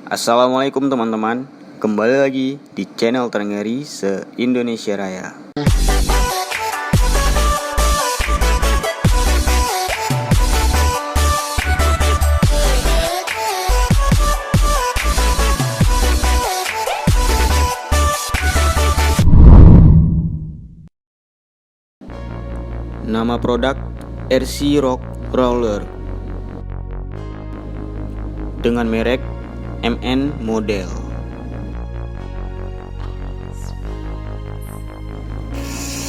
Assalamualaikum teman-teman, kembali lagi di channel terngeri se-Indonesia Raya. Nama produk RC Rock Roller dengan merek MN model.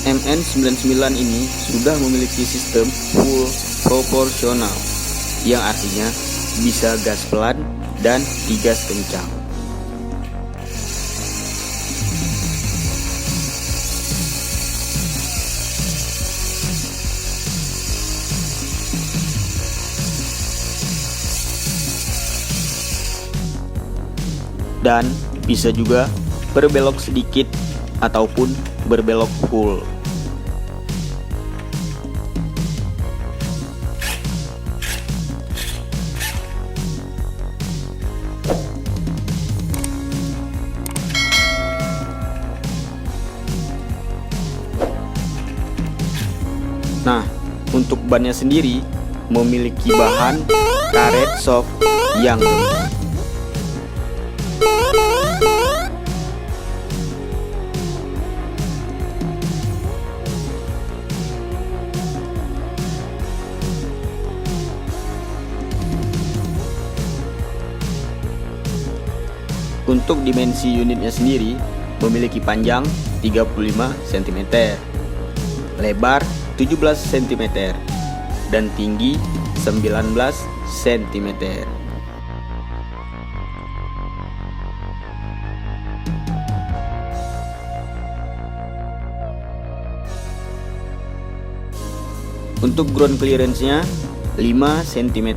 MN99 ini sudah memiliki sistem full proporsional, yang artinya bisa gas pelan dan digas kencang. Dan bisa juga berbelok sedikit ataupun berbelok full. Nah, untuk bannya sendiri memiliki bahan karet soft yang lembut. Untuk dimensi unitnya sendiri memiliki panjang 35 cm, lebar 17 cm, dan tinggi 19 cm. Untuk ground clearance-nya 5 cm.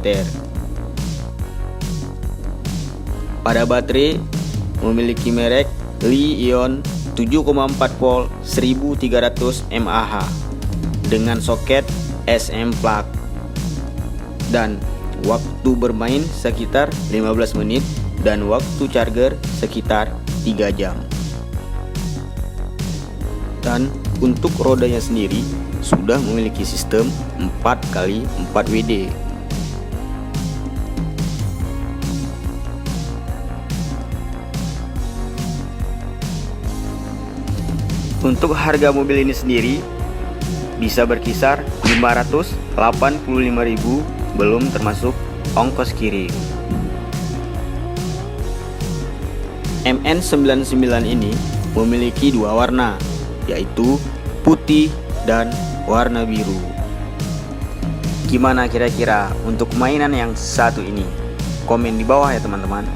Pada baterai memiliki merek Li-ion 7,4 volt 1300 mAh dengan soket SM plug, dan waktu bermain sekitar 15 menit dan waktu charger sekitar 3 jam. Dan untuk rodanya sendiri sudah memiliki sistem 4x4 WD. Untuk harga mobil ini sendiri bisa berkisar 585.000 belum termasuk ongkos kirim. MN99 ini memiliki dua warna, yaitu putih dan warna biru. Gimana kira-kira untuk mainan yang satu ini? Komen di bawah ya teman-teman.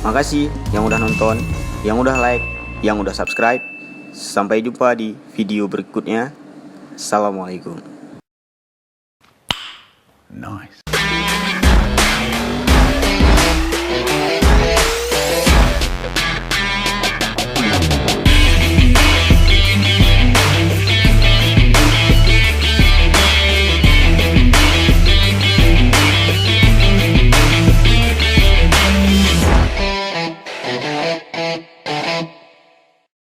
Makasih yang udah nonton, yang udah like, yang udah subscribe. Sampai jumpa di video berikutnya. Assalamualaikum. Nice.